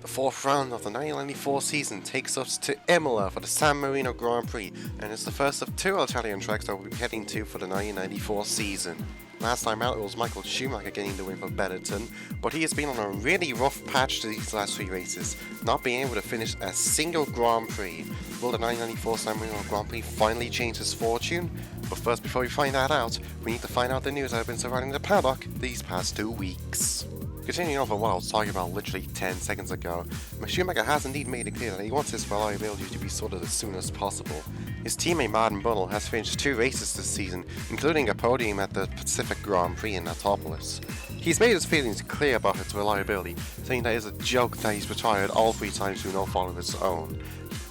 The fourth round of the 1994 season takes us to Imola for the San Marino Grand Prix, and it's the first of two Italian tracks that we'll be heading to for the 1994 season. Last time out it was Michael Schumacher getting the win for Benetton, but he has been on a really rough patch to these last three races, not being able to finish a single Grand Prix. Will the 1994 San Marino Grand Prix finally change his fortune? But first, before we find that out, we need to find out the news that have been surrounding the paddock these past 2 weeks. Continuing on from what I was talking about literally 10 seconds ago, Schumacher has indeed made it clear that he wants his reliability to be sorted as soon as possible. His teammate Martin Brundle has finished 2 races this season, including a podium at the Pacific Grand Prix in Natopolis. He's made his feelings clear about his reliability, saying that it's a joke that he's retired all 3 times through no fault of his own.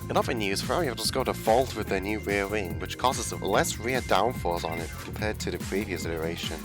In other news, Ferrari have just got a fault with their new rear wing, which causes less rear downforce on it compared to the previous iteration.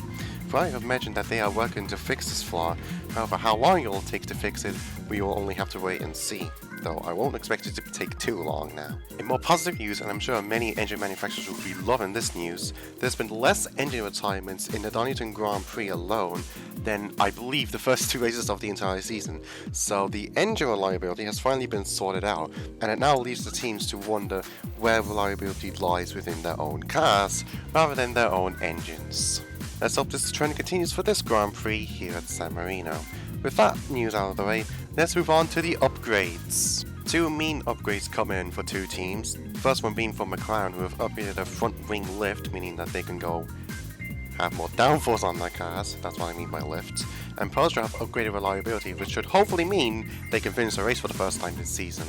Ferrari have mentioned that they are working to fix this flaw, however how long it will take to fix it, we will only have to wait and see, though I won't expect it to take too long now. In more positive news, and I'm sure many engine manufacturers will be loving this news, there's been less engine retirements in the Donington Grand Prix alone than I believe the first 2 races of the entire season, so the engine reliability has finally been sorted out, and it now leaves the teams to wonder where reliability lies within their own cars, rather than their own engines. Let's hope this trend continues for this Grand Prix here at San Marino. With that news out of the way, let's move on to the upgrades. 2 main upgrades come in for 2 teams. First one being for McLaren, who have upgraded their front wing lift, meaning that they can have more downforce on their cars, that's what I mean by lifts. And Porsche have upgraded reliability, which should hopefully mean they can finish the race for the first time this season.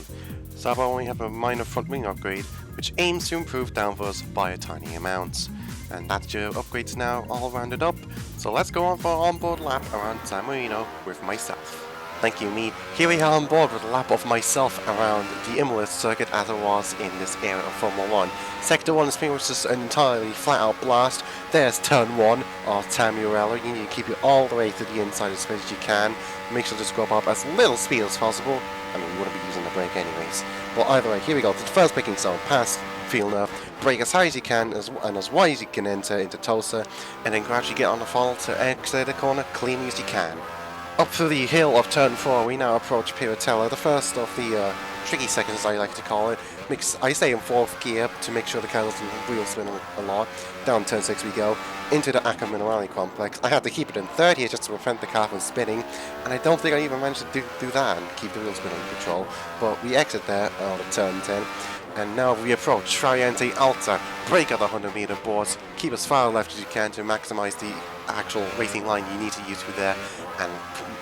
Sauber only have a minor front wing upgrade, which aims to improve downforce by a tiny amount. And that's your upgrades now all rounded up, so let's go on for an onboard lap around San Marino with myself. Thank you, me. Here we are on board with a lap of myself around the Imola circuit as it was in this era of Formula 1. Sector 1 is pretty much just an entirely flat out blast. There's turn 1 of Tamurello. You need to keep it all the way to the inside as fast as you can. Make sure to scrub up as little speed as possible. I mean, you wouldn't be using the brake anyways. But either way, here we go to the first braking zone, past Villeneuve. Brake as high as you can and as wide as you can enter into Tosa, and then gradually get on the fall to exit the corner cleanly as you can. Up through the hill of turn 4, we now approach Piratella, the first of the tricky seconds I like to call it. I stay in 4th gear to make sure the car doesn't wheel spin a lot. Down turn 6 we go, into the Acca Minerale complex. I had to keep it in 3rd here just to prevent the car from spinning, and I don't think I even managed to do that and keep the wheel spin under control. But we exit there out of turn 10. And now we approach Fraiente Alta, brake at the 100-meter boards, keep as far left as you can to maximize the actual racing line you need to use through there, and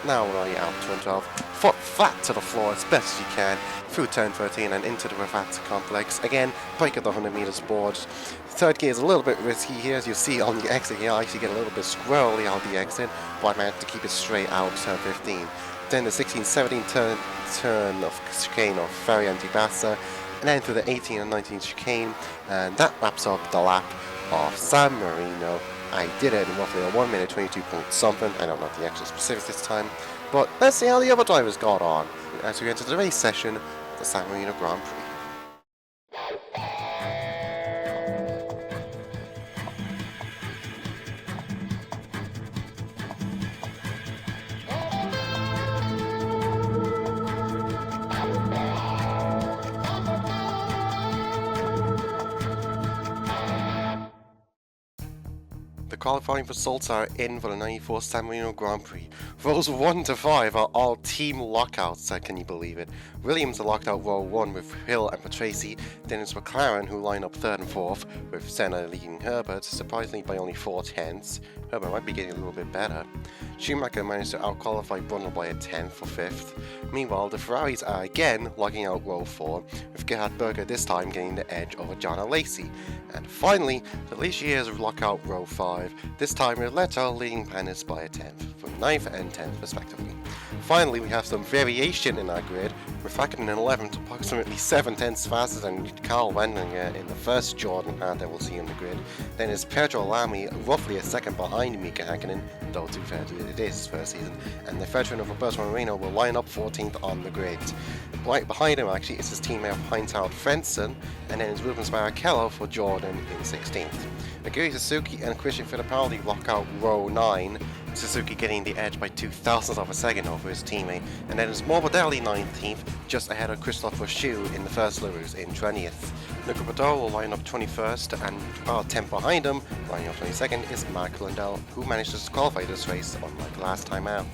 now we're out turn 12, foot flat to the floor as best as you can, through turn 13 and into the Ravat complex. Again, brake at the 100 meters boards. 3rd gear is a little bit risky here, as you see on the exit here. I actually get a little bit squirrely out the exit, but I managed to keep it straight out turn 15. Then the 16-17 turn of chicane of Fraiente Bassa, and then to the 18 and 19 chicane, and that wraps up the lap of San Marino. I did it in roughly a 1 minute 22 point something. I don't know the actual specifics this time, but let's see how the other drivers got on as we enter the race session of the San Marino Grand Prix. The qualifying results are in for the 94 San Marino Grand Prix. Rows 1 to 5 are all team lockouts, can you believe it? Williams are locked out row 1 with Hill and Patrese, then it's McLaren who line up 3rd and 4th, with Senna leading Herbert, surprisingly by only 4/10. Herbert might be getting a little bit better. Schumacher managed to out-qualify Brundle by a 10th for 5th. Meanwhile, the Ferraris are again locking out row 4, with Gerhard Berger this time getting the edge over John Alesi. And finally, the Ligiers lock out row 5, this time with Leto leading Panis by a 10th, from 9th and 10th respectively. Finally, we have some variation in our grid, with Raikkonen in 11th, approximately 7/10 faster than Karl Wendlinger in the first Jordan car that we'll see in the grid. Then is Pedro Lamy, roughly a second behind Mika Hakkinen, though to be fair, it is his first season, and the veteran of Roberto Moreno will line up 14th on the grid. Right behind him actually is his teammate Heinz-Harald Frentzen, and then is Rubens Barrichello for Jordan in 16th. Aguri Suzuki and Christian Fittipaldi lock out row 9, Suzuki getting the edge by 0.02 of a second over his teammate, and then it's Morbidelli 19th, just ahead of Christopher Schue in the first Lewis in 20th. Nico Bador will line up 21st, and 10th behind him, lining up 22nd, is Mark Lundell, who managed to qualify this race unlike last time out.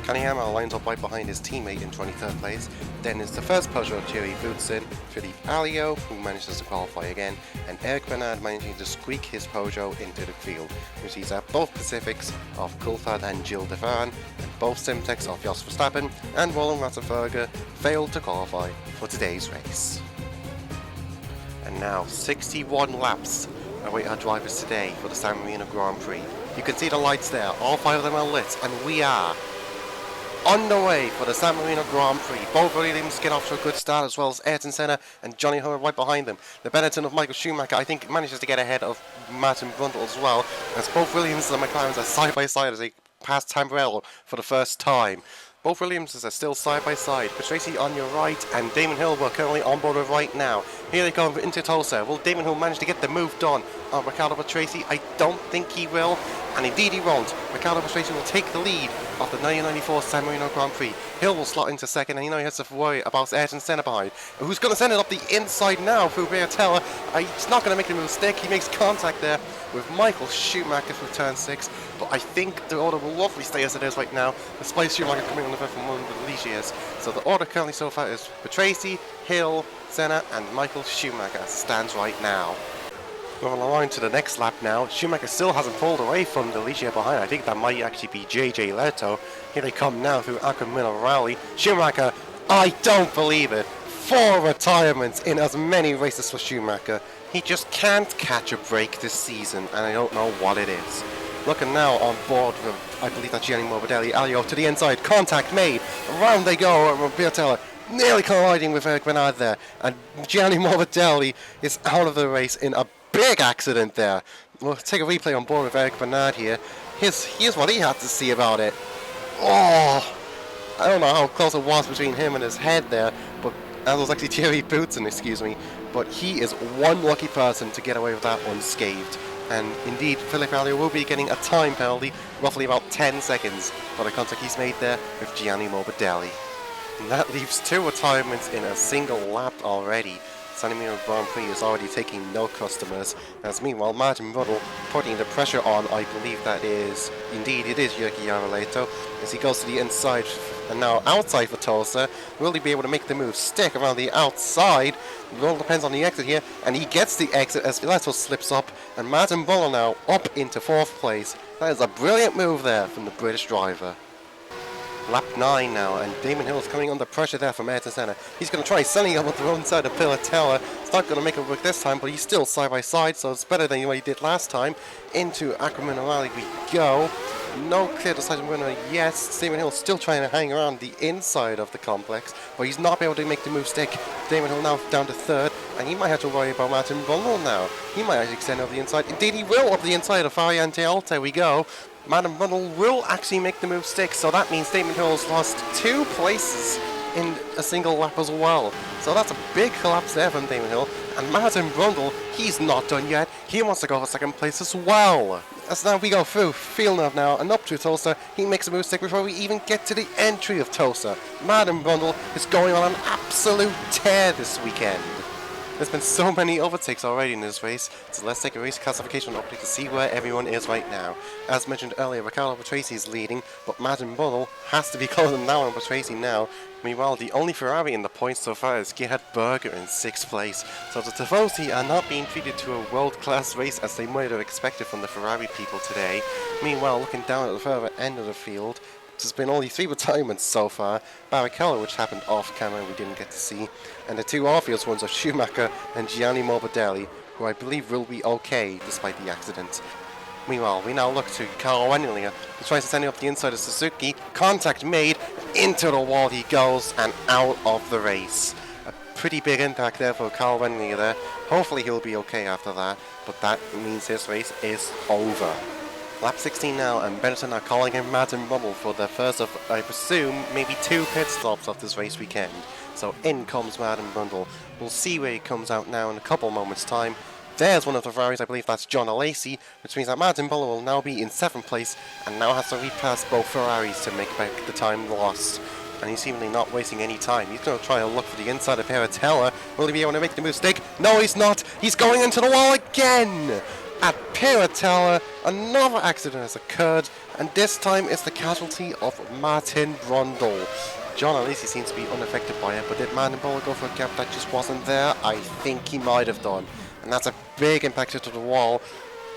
Kaneyama lines up right behind his teammate in 23rd place. Then is the first Peugeot Thierry Boutsen, Philippe Alliot, who manages to qualify again, and Eric Bernard managing to squeak his Peugeot into the field, which sees out both Pacifics of Coulthard and Gilles Devane, and both Simtex of Jos Verstappen and Roland Ratzenberger failed to qualify for today's race. And now 61 laps await our drivers today for the San Marino Grand Prix. You can see the lights there, all 5 of them are lit, and we are on the way for the San Marino Grand Prix. Both Williams get off to a good start, as well as Ayrton Senna and Johnny Howard right behind them. The Benetton of Michael Schumacher, I think, manages to get ahead of Martin Brundle as well, as both Williams and McLarens are side by side as they pass Tamburello for the first time. Both Williamses are still side by side. Patrese on your right, and Damon Hill we're currently on board with right now. Here they go into Tulsa. Will Damon Hill manage to get the move done on Riccardo Patrese? I don't think he will, and indeed he won't. Riccardo Patrese will take the lead of the 1994 San Marino Grand Prix. Hill will slot into second, and he has to worry about Ayrton Senna behind. Who's going to send it up the inside now through Beatella? He's not going to make a mistake. He makes contact there with Michael Schumacher through turn 6, but I think the order will roughly stay as it is right now, despite Schumacher coming on the fifth from one of the Ligiers. So the order currently so far is Patrese, Hill, Senna, and Michael Schumacher as it stands right now. Moving along to the next lap now, Schumacher still hasn't pulled away from the Ligier behind. I think that might actually be JJ Leto. Here they come now through Acamino Rally. Schumacher, I don't believe it. 4 retirements in as many races for Schumacher. He just can't catch a break this season, and I don't know what it is. Looking now on board with, I believe that's Gianni Morbidelli. Alliot to the inside, contact made. Around they go, Beatella nearly colliding with Eric Bernard there. And Gianni Morbidelli is out of the race in a big accident there. We'll take a replay on board with Eric Bernard here. Here's what he had to see about it. Oh, I don't know how close it was between him and his head there, but that was actually Thierry Boutsen, excuse me. But he is one lucky person to get away with that unscathed. And indeed, Philippe Alliot will be getting a time penalty, roughly about 10 seconds, for the contact he's made there with Gianni Morbidelli. And that leaves 2 retirements in a single lap already. San Marino Grand Prix is already taking no customers, as meanwhile Martin Brundle putting the pressure on, I believe that is, indeed it is Yuki Yaraleto, as he goes to the inside and now outside for Tulsa. Will he be able to make the move stick around the outside? It all depends on the exit here, and he gets the exit as Leto slips up, and Martin Brundle now up into 4th place. That is a brilliant move there from the British driver. Lap 9 now, and Damon Hill is coming under pressure there from Ayrton Senna. He's going to try sending up with the wrong side of Pilatella. It's not going to make it work this time, but he's still side by side, so it's better than what he did last time. Into Acamino Rally we go. No clear decision winner yet. Damon Hill still trying to hang around the inside of the complex, but he's not able to make the move stick. Damon Hill now down to 3rd, and he might have to worry about Martin Brundle now. He might actually extend over the inside. Indeed he will, up the inside of Variante Alta we go. Martin Brundle will actually make the move stick, so that means Damon Hill's lost 2 places in a single lap as well. So that's a big collapse there from Damon Hill. And Martin Brundle, he's not done yet. He wants to go for 2nd place as well. As now we go through Villeneuve now and up to Tulsa. He makes a move stick before we even get to the entry of Tulsa. Martin Brundle is going on an absolute tear this weekend. There's been so many overtakes already in this race, so let's take a race classification update to see where everyone is right now. As mentioned earlier, Riccardo Patrese is leading, but Martin Brundle has to be closing down on Patrese now. Meanwhile, the only Ferrari in the points so far is Gerhard Berger in 6th place, so the Tifosi are not being treated to a world-class race as they might have expected from the Ferrari people today. Meanwhile, looking down at the further end of the field, there's been only 3 retirements so far. Barrichello, which happened off camera, we didn't get to see, and the 2 obvious ones are Schumacher and Gianni Morbidelli, who I believe will be okay despite the accident. Meanwhile, we now look to Carlo Wendlinger, who tries to send it up the inside of Suzuki. Contact made, into the wall he goes and out of the race. A pretty big impact there for Carlo Wendlinger there. Hopefully he'll be okay after that, but that means his race is over. Lap 16 now, and Benetton are calling in Martin Brundle for the first of, I presume, maybe 2 pit stops of this race weekend. So in comes Martin Brundle. We'll see where he comes out now in a couple moments' time. there's one of the Ferraris, I believe that's John Alesi, which means that Martin Buller will now be in 7th place and now has to repass both Ferraris to make back the time lost. And he's seemingly not wasting any time. He's going to try to look for the inside of Piratella. Will he be able to make the mistake? No, he's not. He's going into the wall again. At Piratella, another accident has occurred, and this time it's the casualty of Martin Brundle. John Alesi seems to be unaffected by it, but did Martin Buller go for a gap that just wasn't there? I think he might have done. And that's a big impact to the wall.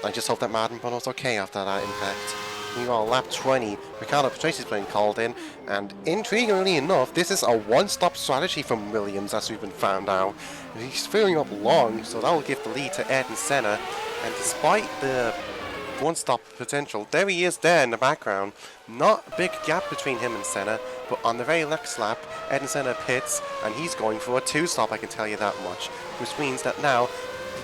I just hope that Martin Brundle's okay after that impact. Meanwhile, lap 20, Riccardo Patrici's been called in, and intriguingly enough, this is a one-stop strategy from Williams, as we've been found out. He's filling up long, so that will give the lead to Ayrton Senna, and despite the one-stop potential, there he is there in the background. Not a big gap between him and Senna, but on the very next lap, Ayrton Senna pits, and he's going for a two-stop, I can tell you that much, which means that now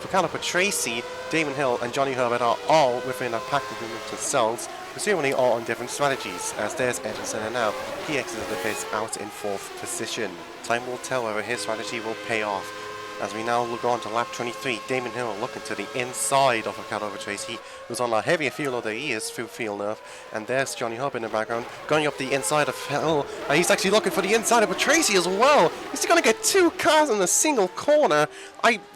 Riccardo Patrese, Damon Hill and Johnny Herbert are all within a pack of themselves, presumably all on different strategies, as there's Ayrton Senna now. He exited the pits out in 4th position. Time will tell whether his strategy will pay off. As we now look on to lap 23, Damon Hill looking to the inside of Riccardo Patrese, who's on a heavier fuel load than he is through field nerve, and there's Johnny Herbert in the background, going up the inside of Hill, and he's actually looking for the inside of Patrese as well. Is he going to get 2 cars in a single corner?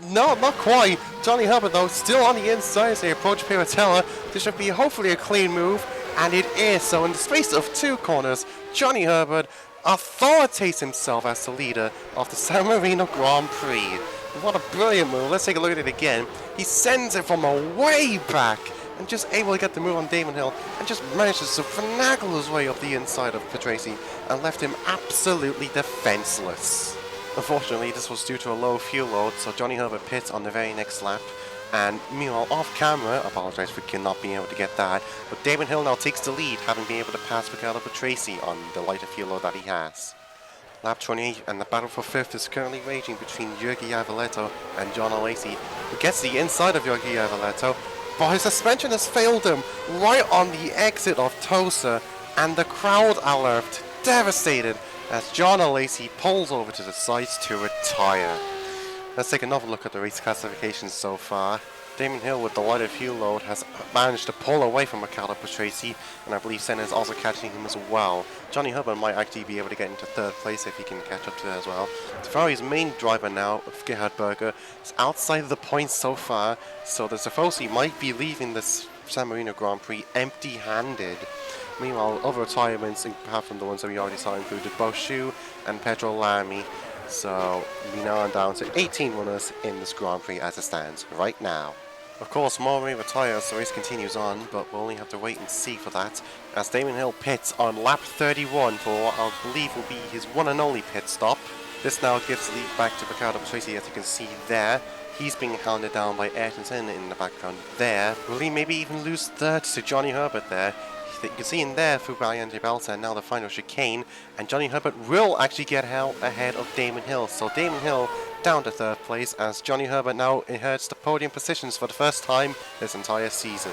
No, not quite. Johnny Herbert though, still on the inside as they approach Piratella. This should be hopefully a clean move, and it is. So in the space of 2 corners, Johnny Herbert authoritates himself as the leader of the San Marino Grand Prix. What a brilliant move. Let's take a look at it again. He sends it from a way back and just able to get the move on Damon Hill and just manages to finagle his way up the inside of Patrese and left him absolutely defenseless. Unfortunately, this was due to a low fuel load, so Johnny Herbert pits on the very next lap. And meanwhile, off camera, I apologise for not being able to get that, but Damon Hill now takes the lead, having been able to pass Riccardo Patrese on the lighter fuel load that he has. Lap 28, and the battle for 5th is currently raging between Jorge Iavoletto and John Alesi, who gets the inside of Jorge Iavoletto, but his suspension has failed him right on the exit of Tosa, and the crowd are left devastated as John Alesi pulls over to the sides to retire. Let's take another look at the race classifications so far. Damon Hill with the lighter fuel load has managed to pull away from Riccardo Patrese, and I believe Senna is also catching him as well. Johnny Herbert might actually be able to get into 3rd place if he can catch up to that as well. Ferrari's main driver now, Gerhard Berger, is outside of the points so far, so the Tifosi might be leaving this San Marino Grand Prix empty-handed. Meanwhile, other retirements, apart from the ones that we already saw, included Boschu and Pedro Lamy. So we now are down to 18 runners in this Grand Prix as it stands right now. Of course, more may retire as the race continues on, but we'll only have to wait and see for that, as Damon Hill pits on lap 31 for what I believe will be his one and only pit stop. This now gives the lead back to Riccardo Patrese, as you can see there. He's being hounded down by Ayrton Senna in the background there. Will he maybe even lose 3rd to Johnny Herbert there? You can see in there through Valiente Belta and now the final chicane, and Johnny Herbert will actually get held ahead of Damon Hill. So Damon Hill down to 3rd place as Johnny Herbert now inherits the podium positions for the first time this entire season.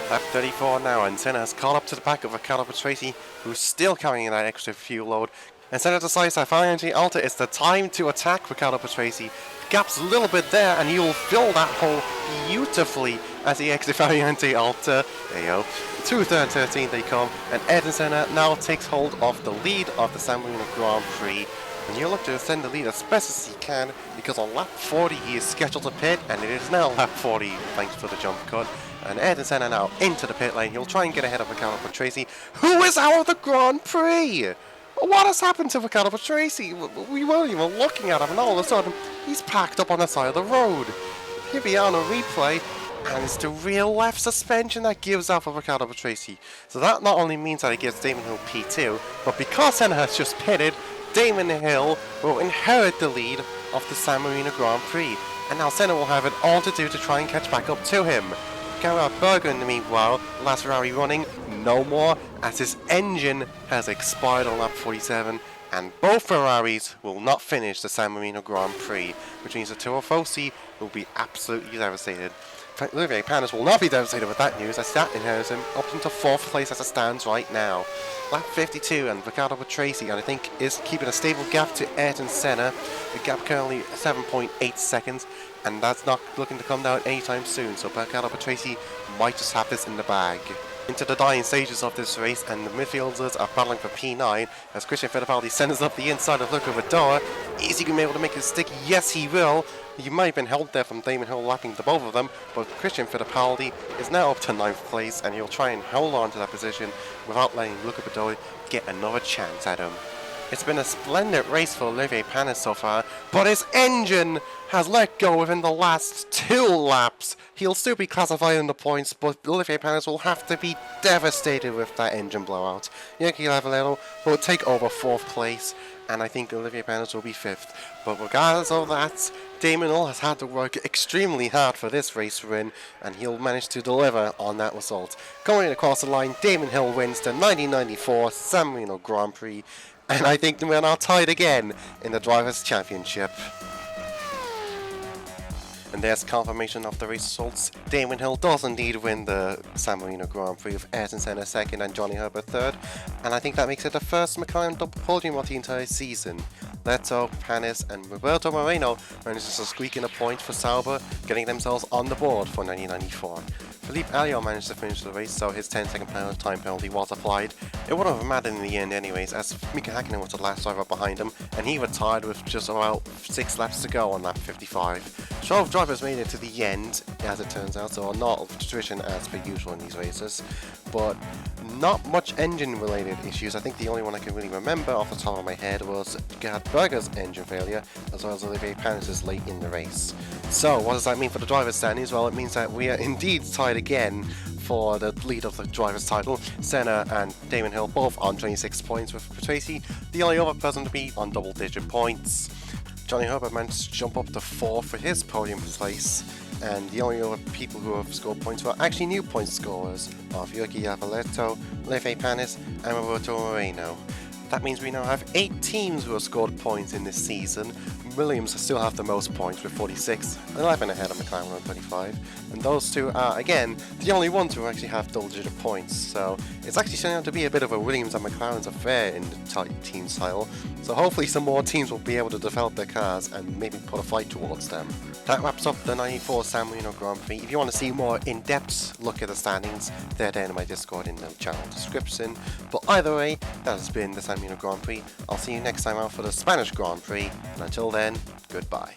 Lap 34 now, and Senna has caught up to the back of Riccardo Patrese, who's still carrying that extra fuel load. And Senna decides that Valiente Alta is the time to attack Riccardo Patrese. Gap's a little bit there, and he will fill that hole beautifully as he exits Valiente Alta. There you go. To 13 they come, and Ayrton Senna now takes hold of the lead of the San Marino Grand Prix. And he'll look to extend the lead as best as he can, because on lap 40 he is scheduled to pit, and it is now lap 40 thanks for the jump cut. And Ayrton Senna now into the pit lane. He'll try and get ahead of Riccardo Patrese, who is out of the Grand Prix! What has happened to Riccardo Patrese? We weren't even looking at him, and all of a sudden, he's packed up on the side of the road. Here we are on a replay, and it's the rear left suspension that gives out for Riccardo Patrese. So that not only means that it gives Damon Hill P2, but because Senna has just pitted, Damon Hill will inherit the lead of the San Marino Grand Prix. And now Senna will have it all to do to try and catch back up to him. Gerhard Berger in the meanwhile, last Ferrari running, no more, as his engine has expired on lap 47, and both Ferraris will not finish the San Marino Grand Prix, which means that Tifosi will be absolutely devastated. Olivier Panis will not be devastated with that news, as that inherits him up into 4th place as it stands right now. Lap 52, and Ricciardo Patrese, and I think is keeping a stable gap to Ayrton Senna. The gap currently 7.8 seconds, and that's not looking to come down anytime soon, so Ricciardo Patrese might just have this in the bag. Into the dying stages of this race, and the midfielders are battling for P9 as Christian Fittipaldi sends up the inside of Luca Badoa. Is he going to be able to make it stick? Yes, he will. He might have been held there from Damon Hill lapping the both of them, but Christian Fittipaldi is now up to 9th place, and he'll try and hold on to that position without letting Luca Badoa get another chance at him. It's been a splendid race for Olivier Panis so far, but his engine has let go within the last 2 laps. He'll still be classified in the points, but Olivier Panis will have to be devastated with that engine blowout. Yuki Lavalero will take over 4th place, and I think Olivier Panis will be 5th. But regardless of that, Damon Hill has had to work extremely hard for this race win, and he'll manage to deliver on that result. Going across the line, Damon Hill wins the 1994 San Marino Grand Prix, and I think we're now tied again in the Drivers' Championship. And there's confirmation of the race results. Damon Hill does indeed win the San Marino Grand Prix with Ayrton Senna 2nd and Johnny Herbert 3rd. And I think that makes it the first McLaren double podium of the entire season. Leto, Panis and Roberto Moreno manages to squeak in a point for Sauber, getting themselves on the board for 1994. Philippe Alliot managed to finish the race, so his 10-second time penalty was applied. It wouldn't have mattered in the end anyways, as Mika Hakkinen was the last driver behind him, and he retired with just about 6 laps to go on lap 55. 12 drivers made it to the end, as it turns out, so not of tradition as per usual in these races, but not much engine-related issues. I think the only one I can really remember off the top of my head was Gerhard Berger's engine failure, as well as Olivier Panis' late in the race. So, what does that mean for the drivers' standings? Well, it means that we are indeed tied again for the lead of the drivers' title. Senna and Damon Hill both on 26 points, with Patrese the only other person to be on double-digit points. Johnny Herbert managed to jump up to 4th for his podium place, and the only other people who have scored points were actually new point scorers of Yuki Avoleto, Olivier Panis and Roberto Moreno. That means we now have 8 teams who have scored points in this season. Williams still have the most points with 46, 11 ahead of McLaren with 25, and those two are, again, the only ones who actually have double-digit points. So it's actually turning out to be a bit of a Williams and McLaren's affair in the team title. So hopefully some more teams will be able to develop their cars and maybe put a fight towards them. That wraps up the 94 San Marino Grand Prix. If you want to see more in-depth look at the standings, they're down in my Discord in the channel description. But either way, that has been the San Marino Grand Prix. I'll see you next time out for the Spanish Grand Prix, and until then, goodbye.